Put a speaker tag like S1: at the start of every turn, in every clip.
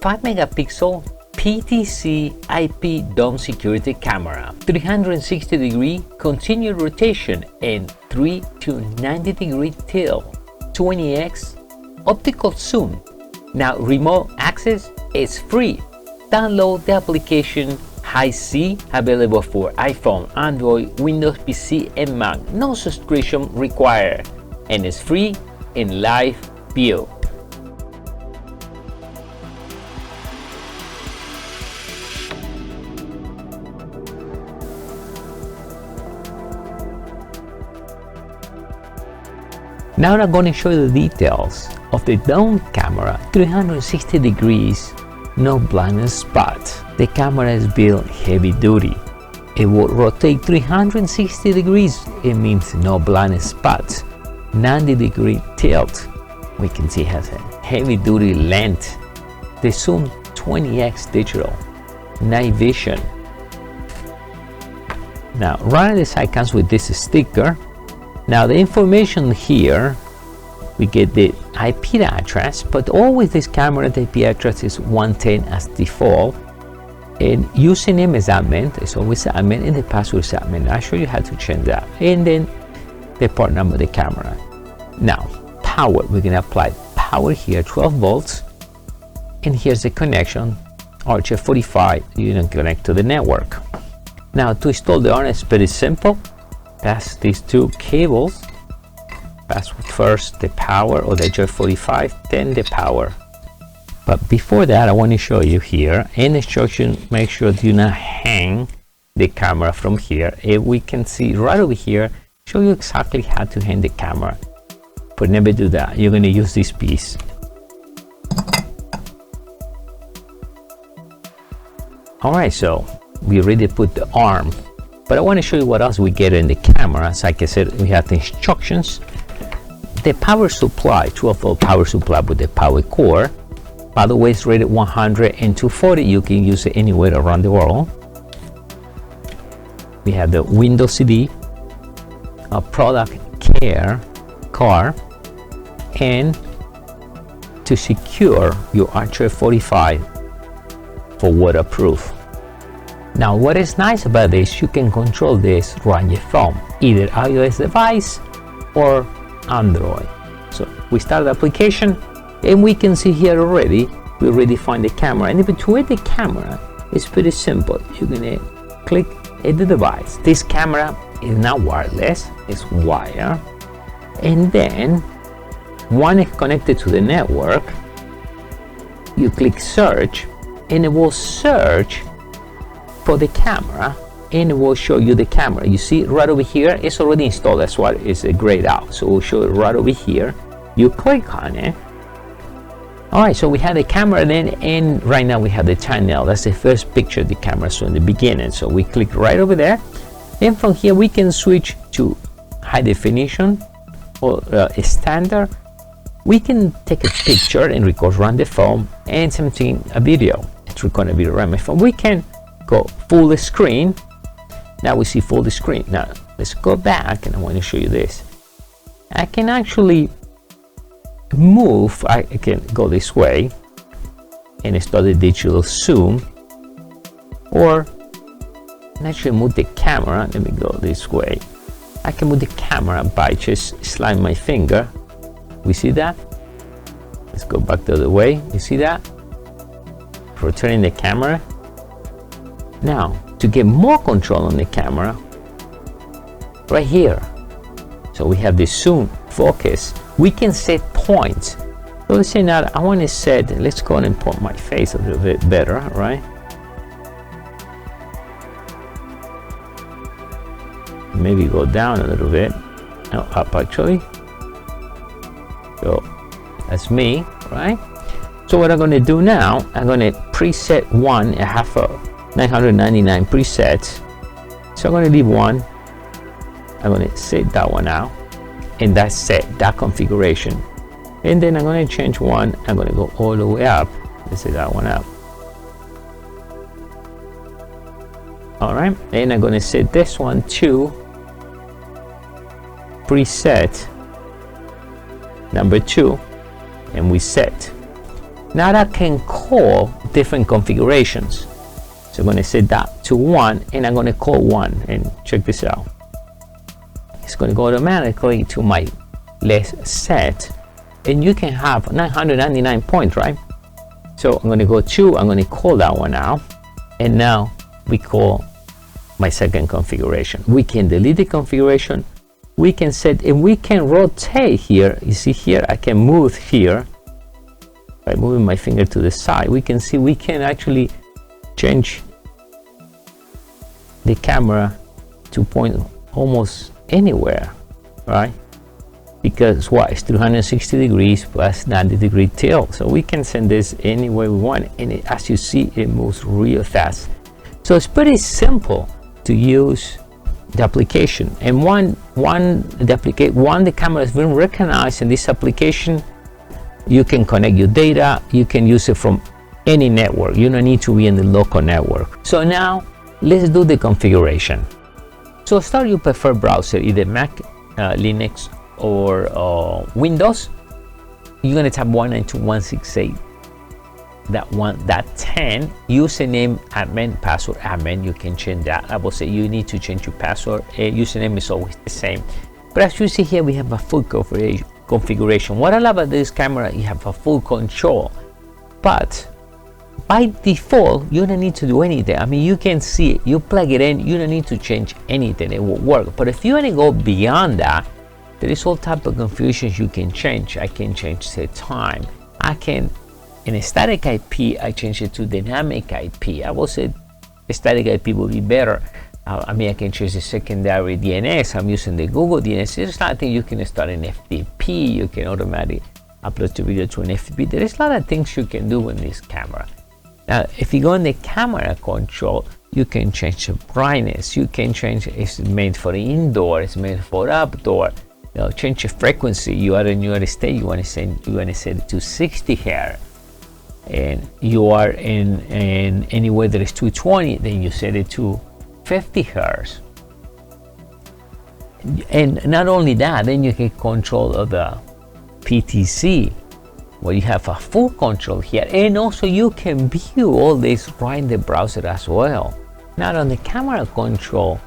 S1: 5 megapixel PTZ IP dome security camera, 360 degree continued rotation and 3 to 90 degree tilt, 20x optical zoom. Now remote access is free. Download the application H.265 available for iPhone, Android, Windows PC and Mac. No subscription required and is free in live view. Now I'm going to show you the details of the dome camera, 360 degrees, no blind spot. The camera is built heavy duty. It will rotate 360 degrees, it means no blind spots. 90 degree tilt, we can see it has a heavy duty lens. The zoom 20x digital, night vision. Now right on the side comes with this sticker. Now the information here, we get the IP address, but always this camera, the IP address is 110 as default. And username is admin, it's always admin, and the password is admin. I'll show you how to change that. And then the part number of the camera. Now, power, we're gonna apply power here, 12 volts. And here's the connection, H.265, you can connect to the network. Now to install the harness, very simple. Pass these two cables, pass first the power or the H.265, then the power. But before that, I want to show you here in instruction, make sure do not hang the camera from here. If we can see right over here, show you exactly how to hang the camera, but never do that. You're going to use this piece. All right, so we already put the arm. But I want to show you what else we get in the camera. So like I said, we have the instructions, the power supply, 12 volt power supply with the power cord. By the way, it's rated 100 and 240. You can use it anywhere around the world. We have the Windows CD, a product care card, and to secure your H.265 for waterproof. Now what is nice about this, you can control this right on your phone, either iOS device or Android. So we start the application and we can see here already, we already find the camera. And to add the camera, it's pretty simple. You're gonna click at the device. This camera is not wireless, it's wire. And then one is connected to the network. You click search and it will search for the camera and it will show you the camera. You see right over here, it's already installed, that's why it's grayed out. So we'll show it right over here. You click on it. All right, so we have the camera then, and right now we have the channel. That's the first picture of the camera, so in the beginning. So we click right over there. And from here we can switch to high definition or standard. We can take a picture and record on the phone, and something, a video. It's recording a video on my phone. We can go full screen. Now we see full screen. Now let's go back and I want to show you this. I can actually move, I can go this way and start the digital zoom, or actually move the camera. Let me go this way. I can move the camera by just slide my finger. We see that? Let's go back the other way. You see that? Rotating the camera. Now, to get more control on the camera, right here, so we have the zoom, focus, we can set points. So let's say now I want to set, let's go and point my face a little bit better, right? Maybe go down a little bit, no, up actually. So that's me, right? So what I'm going to do now, I'm going to preset one. I have a 999 presets, so I'm going to leave one. I'm going to set that one out, and that's set, that configuration. And then I'm going to change one. I'm going to go all the way up. Let's set that one up. All right, and I'm going to set this one to preset number 2, and we set. Now I can call different configurations. So I'm going to set that to 1, and I'm going to call 1, and check this out. It's going to go automatically to my list set, and you can have 999 points, right? So I'm going to go 2, I'm going to call that one out, and now we call my second configuration. We can delete the configuration, we can set, and we can rotate here. You see here, I can move here by moving my finger to the side. We can see we can actually change the camera to point almost anywhere, right? Because what, it's 360 degrees plus 90-degree tilt, so we can send this anywhere we want, and as you see, it moves real fast. So it's pretty simple to use the application. And the camera has been recognized in this application, you can connect your data, you can use it from any network. You don't need to be in the local network. So now let's do the configuration. So start your preferred browser, either Mac, Linux, or Windows. You're going to type 192.168.1.10, username, admin, password, admin. You can change that. I will say you need to change your password. Username is always the same. But as you see here, we have a full configuration. What I love about this camera, you have a full control. But by default, you don't need to do anything. I mean, you can see it, you plug it in, you don't need to change anything, it will work. But if you want to go beyond that, there is all type of configurations you can change. I can change the time. I can, in a static IP, I change it to dynamic IP. I will say static IP will be better. I mean, I can change the secondary DNS. I'm using the Google DNS. There's a lot of things you can start an FTP. You can automatically upload the video to an FTP. There is a lot of things you can do with this camera. Now, if you go in the camera control, you can change the brightness. You can change, it's made for indoor, it's made for outdoor. You know, change the frequency. You are in the United States, you want to set it to 60 Hz. And you are in anywhere that is 220, then you set it to 50 Hz. And not only that, then you can control the PTZ, where you have a full control here, and also you can view all this right in the browser as well. Now on the camera control,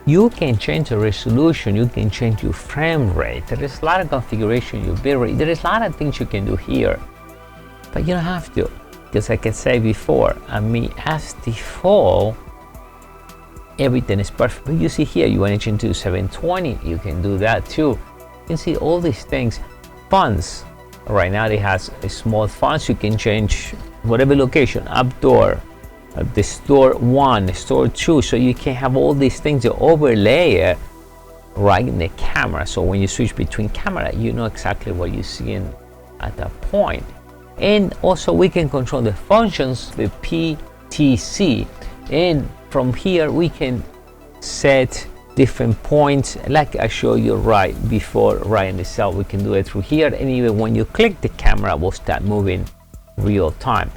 S1: you can change the resolution, you can change your frame rate. There is a lot of configuration, your bit rate. There is a lot of things you can do here, but you don't have to, because like I said before, I mean, as default, everything is perfect. But you see here, you want to change to 720, you can do that too. You can see all these things. Fonts, right now it has a small fonts. You can change whatever location, outdoor, the store 1, the store 2, so you can have all these things to overlay right in the camera. So when you switch between camera, you know exactly what you're seeing at that point. And also we can control the functions, the PTZ, and from here we can set different points like I showed you right before, right in the cell. We can do it through here, and even when you click, the camera will start moving real time.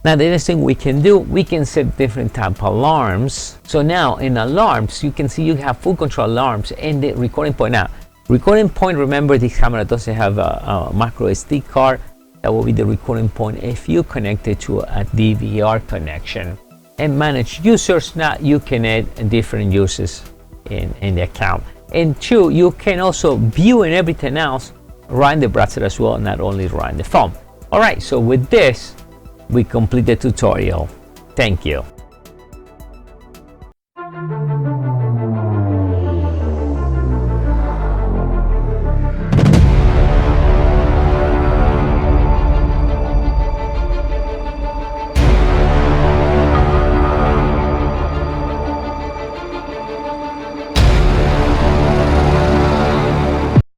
S1: Now the next thing we can do, we can set different type of alarms. So now in alarms, you can see you have full control alarms and the recording point. Now recording point, remember this camera doesn't have a micro SD card. That will be the recording point if you connect it to a DVR connection. And manage users, now you can add different users in the account. And 2, you can also view and everything else right in the browser as well, not only right in the phone. All right, so with this, we complete the tutorial. Thank you.